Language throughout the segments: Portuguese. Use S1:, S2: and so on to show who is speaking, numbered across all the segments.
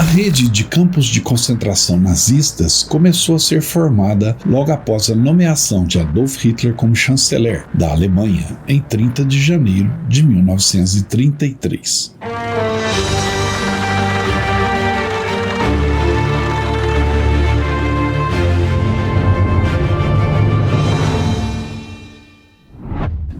S1: rede de campos de concentração nazistas começou a ser formada logo após a nomeação de Adolf Hitler como chanceler da Alemanha em 30 de janeiro de 1933.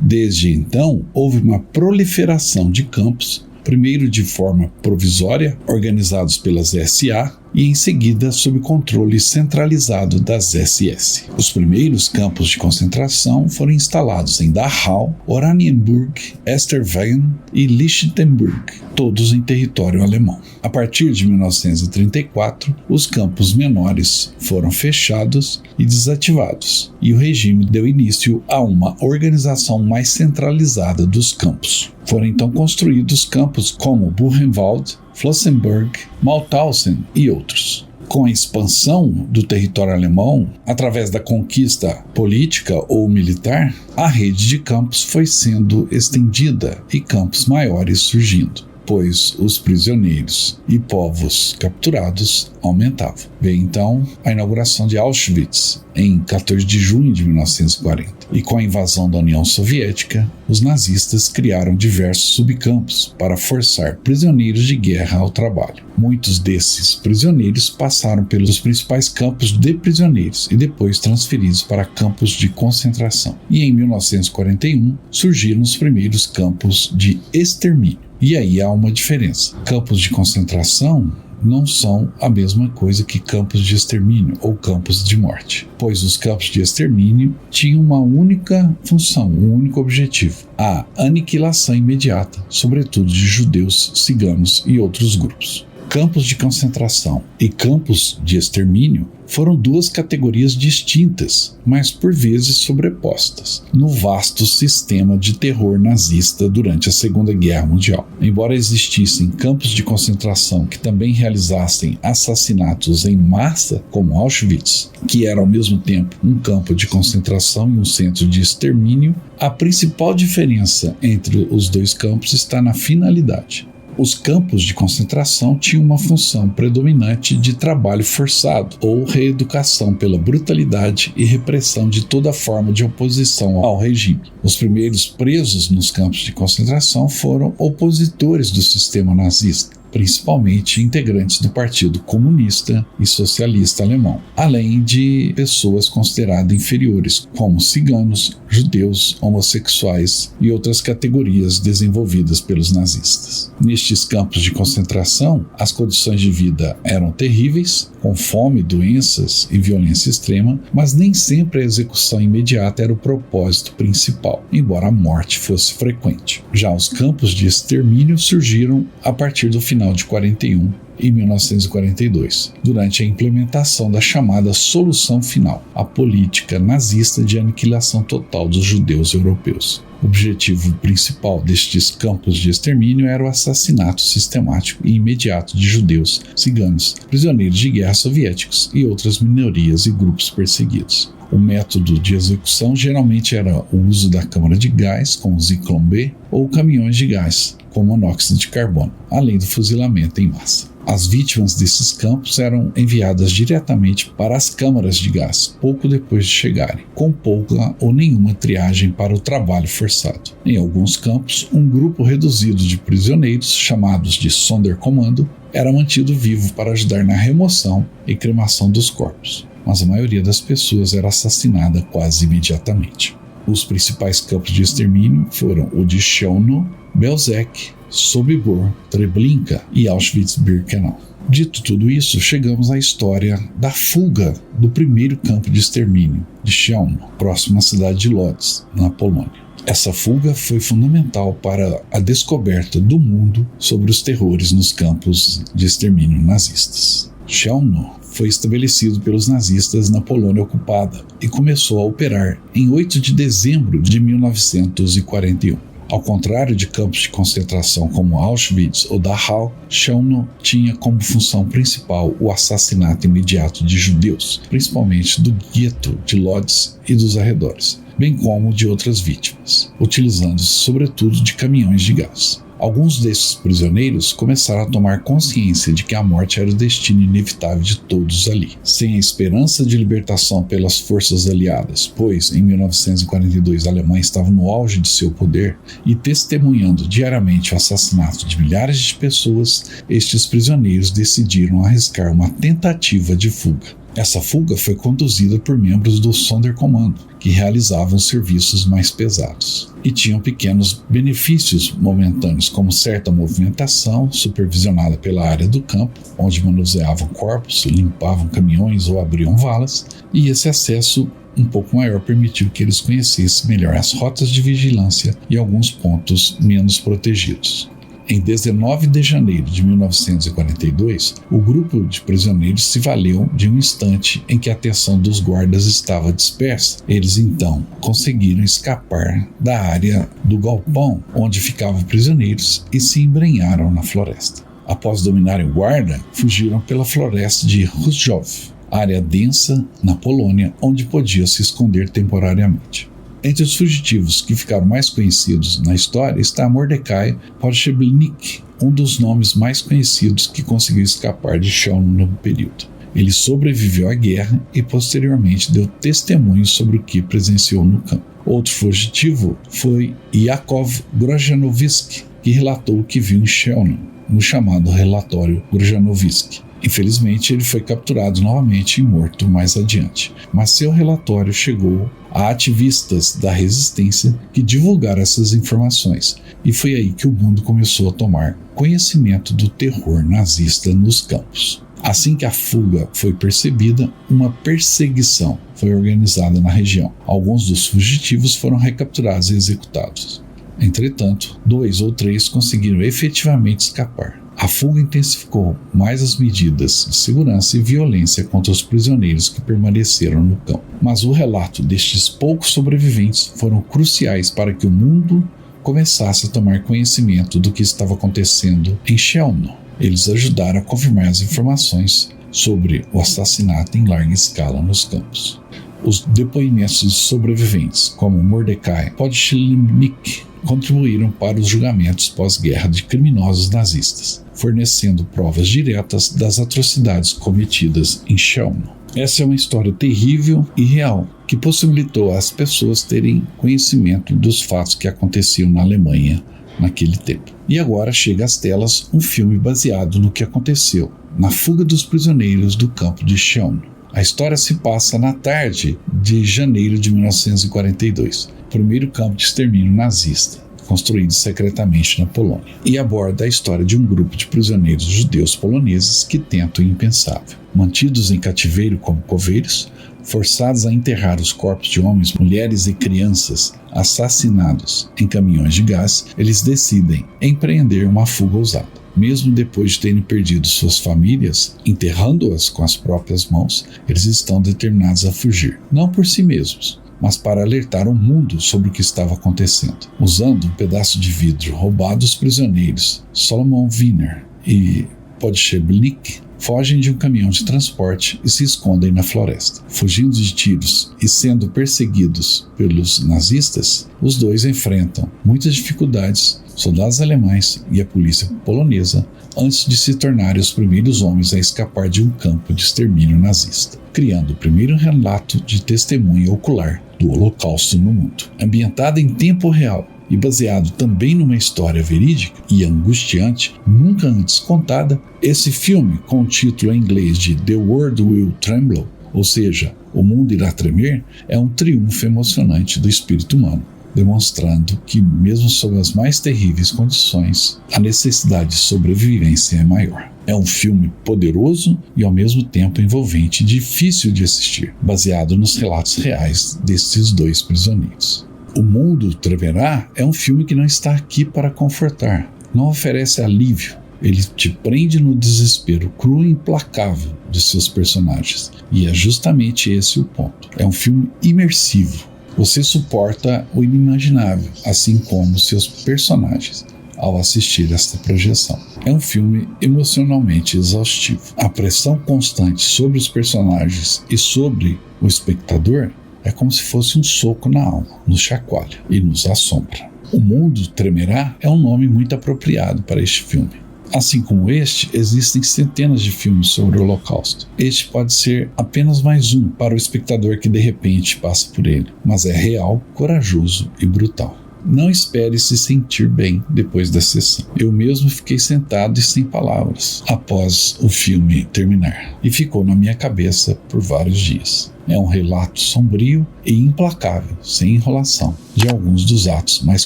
S1: Desde então, houve uma proliferação de campos, primeiro de forma provisória, organizados pelas SA, e em seguida sob controle centralizado das SS. Os primeiros campos de concentração foram instalados em Dachau, Oranienburg, Esterweigen e Lichtenberg, todos em território alemão. A partir de 1934, os campos menores foram fechados e desativados, e o regime deu início a uma organização mais centralizada dos campos. Foram então construídos campos como Buchenwald, Flossenburg, Mauthausen e outros. Com a expansão do território alemão, através da conquista política ou militar, a rede de campos foi sendo estendida e campos maiores surgindo, pois os prisioneiros e povos capturados aumentavam. Veio então a inauguração de Auschwitz em 14 de junho de 1940. E com a invasão da União Soviética, os nazistas criaram diversos subcampos para forçar prisioneiros de guerra ao trabalho. Muitos desses prisioneiros passaram pelos principais campos de prisioneiros e depois transferidos para campos de concentração. E em 1941 surgiram os primeiros campos de extermínio. E aí há uma diferença. Campos de concentração não são a mesma coisa que campos de extermínio ou campos de morte, pois os campos de extermínio tinham uma única função, um único objetivo: a aniquilação imediata, sobretudo de judeus, ciganos e outros grupos. Campos de concentração e campos de extermínio foram duas categorias distintas, mas por vezes sobrepostas, no vasto sistema de terror nazista durante a Segunda Guerra Mundial. Embora existissem campos de concentração que também realizassem assassinatos em massa, como Auschwitz, que era ao mesmo tempo um campo de concentração e um centro de extermínio, a principal diferença entre os dois campos está na finalidade. Os campos de concentração tinham uma função predominante de trabalho forçado ou reeducação pela brutalidade e repressão de toda forma de oposição ao regime. Os primeiros presos nos campos de concentração foram opositores do sistema nazista, principalmente integrantes do Partido Comunista e Socialista Alemão, além de pessoas consideradas inferiores, como ciganos, judeus, homossexuais e outras categorias desenvolvidas pelos nazistas. Nestes campos de concentração, as condições de vida eram terríveis, com fome, doenças e violência extrema, mas nem sempre a execução imediata era o propósito principal, embora a morte fosse frequente. Já os campos de extermínio surgiram a partir do final de 41 e 1942, durante a implementação da chamada Solução Final, a política nazista de aniquilação total dos judeus europeus. O objetivo principal destes campos de extermínio era o assassinato sistemático e imediato de judeus, ciganos, prisioneiros de guerra soviéticos e outras minorias e grupos perseguidos. O método de execução geralmente era o uso da câmara de gás, com o Zyklon B, ou caminhões de gás, com monóxido de carbono, além do fuzilamento em massa. As vítimas desses campos eram enviadas diretamente para as câmaras de gás, pouco depois de chegarem, com pouca ou nenhuma triagem para o trabalho forçado. Em alguns campos, um grupo reduzido de prisioneiros, chamados de Sonderkommando, era mantido vivo para ajudar na remoção e cremação dos corpos, mas a maioria das pessoas era assassinada quase imediatamente. Os principais campos de extermínio foram o de Chelmno, Belzec, Sobibor, Treblinka e Auschwitz-Birkenau. Dito tudo isso, chegamos à história da fuga do primeiro campo de extermínio, de Chelmno, próximo à cidade de Lodz, na Polônia. Essa fuga foi fundamental para a descoberta do mundo sobre os terrores nos campos de extermínio nazistas. Chelmno foi estabelecido pelos nazistas na Polônia ocupada e começou a operar em 8 de dezembro de 1941. Ao contrário de campos de concentração como Auschwitz ou Dachau, Chelmno tinha como função principal o assassinato imediato de judeus, principalmente do gueto de Lodz e dos arredores, bem como de outras vítimas, utilizando-se sobretudo de caminhões de gás. Alguns desses prisioneiros começaram a tomar consciência de que a morte era o destino inevitável de todos ali. Sem a esperança de libertação pelas forças aliadas, pois em 1942 a Alemanha estava no auge de seu poder e testemunhando diariamente o assassinato de milhares de pessoas, estes prisioneiros decidiram arriscar uma tentativa de fuga. Essa fuga foi conduzida por membros do Sonderkommando, que realizavam serviços mais pesados e tinham pequenos benefícios momentâneos, como certa movimentação supervisionada pela área do campo, onde manuseavam corpos, limpavam caminhões ou abriam valas, e esse acesso um pouco maior permitiu que eles conhecessem melhor as rotas de vigilância e alguns pontos menos protegidos. Em 19 de janeiro de 1942, o grupo de prisioneiros se valeu de um instante em que a atenção dos guardas estava dispersa. Eles então conseguiram escapar da área do galpão onde ficavam prisioneiros e se embrenharam na floresta. Após dominarem o guarda, fugiram pela floresta de Rzhov, área densa na Polônia onde podiam se esconder temporariamente. Entre os fugitivos que ficaram mais conhecidos na história está Mordecai Podschernik, um dos nomes mais conhecidos que conseguiu escapar de Chelmno no período. Ele sobreviveu à guerra e posteriormente deu testemunho sobre o que presenciou no campo. Outro fugitivo foi Yakov Grozhanovsky, que relatou o que viu em Chelmno, no chamado relatório Grozhanovsky. Infelizmente, ele foi capturado novamente e morto mais adiante, mas seu relatório chegou a ativistas da resistência que divulgaram essas informações, e foi aí que o mundo começou a tomar conhecimento do terror nazista nos campos. Assim que a fuga foi percebida, uma perseguição foi organizada na região. Alguns dos fugitivos foram recapturados e executados. Entretanto, 2 ou 3 conseguiram efetivamente escapar. A fuga intensificou mais as medidas de segurança e violência contra os prisioneiros que permaneceram no campo. Mas o relato destes poucos sobreviventes foram cruciais para que o mundo começasse a tomar conhecimento do que estava acontecendo em Chelmno. Eles ajudaram a confirmar as informações sobre o assassinato em larga escala nos campos. Os depoimentos de sobreviventes, como Mordecai Podschernik, contribuíram para os julgamentos pós-guerra de criminosos nazistas, fornecendo provas diretas das atrocidades cometidas em Chelmno. Essa é uma história terrível e real, que possibilitou às pessoas terem conhecimento dos fatos que aconteciam na Alemanha naquele tempo. E agora chega às telas um filme baseado no que aconteceu na fuga dos prisioneiros do campo de Chelmno. A história se passa na tarde de janeiro de 1942, primeiro campo de extermínio nazista, construído secretamente na Polônia, e aborda a história de um grupo de prisioneiros judeus poloneses que tentam o impensável. Mantidos em cativeiro como coveiros, forçados a enterrar os corpos de homens, mulheres e crianças assassinados em caminhões de gás, eles decidem empreender uma fuga ousada. Mesmo depois de terem perdido suas famílias, enterrando-as com as próprias mãos, eles estão determinados a fugir, não por si mesmos, mas para alertar o mundo sobre o que estava acontecendo. Usando um pedaço de vidro roubado, os prisioneiros Solomon Wiener e Podschernik fogem de um caminhão de transporte e se escondem na floresta. Fugindo de tiros e sendo perseguidos pelos nazistas, os dois enfrentam muitas dificuldades, soldados alemães e a polícia polonesa, antes de se tornarem os primeiros homens a escapar de um campo de extermínio nazista, criando o primeiro relato de testemunha ocular do Holocausto no mundo. Ambientado em tempo real e baseado também numa história verídica e angustiante, nunca antes contada, esse filme, com o título em inglês de The World Will Tremble, ou seja, O Mundo Irá Tremer, é um triunfo emocionante do espírito humano, demonstrando que, mesmo sob as mais terríveis condições, a necessidade de sobrevivência é maior. É um filme poderoso e ao mesmo tempo envolvente e difícil de assistir, baseado nos relatos reais desses dois prisioneiros. O Mundo Tremerá é um filme que não está aqui para confortar, não oferece alívio. Ele te prende no desespero cru e implacável de seus personagens, e é justamente esse o ponto. É um filme imersivo. Você suporta o inimaginável, assim como seus personagens, ao assistir esta projeção. É um filme emocionalmente exaustivo. A pressão constante sobre os personagens e sobre o espectador é como se fosse um soco na alma, nos chacoalha e nos assombra. O Mundo Tremerá é um nome muito apropriado para este filme. Assim como este, existem centenas de filmes sobre o Holocausto. Este pode ser apenas mais um para o espectador que de repente passa por ele, mas é real, corajoso e brutal. Não espere se sentir bem depois da sessão. Eu mesmo fiquei sentado e sem palavras após o filme terminar, e ficou na minha cabeça por vários dias. É um relato sombrio e implacável, sem enrolação, de alguns dos atos mais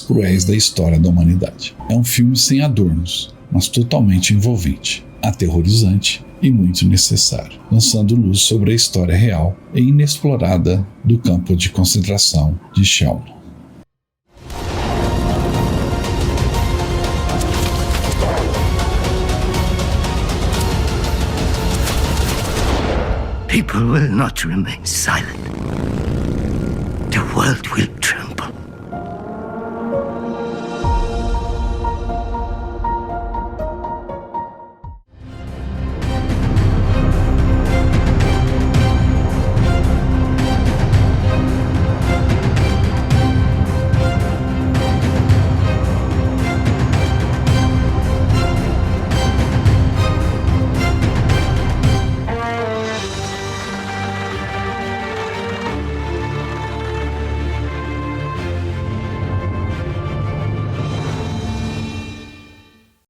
S1: cruéis da história da humanidade. É um filme sem adornos, mas totalmente envolvente, aterrorizante e muito necessário, lançando luz sobre a história real e inexplorada do campo de concentração de Chelmsford.
S2: People will not remain silent. The world will tremble.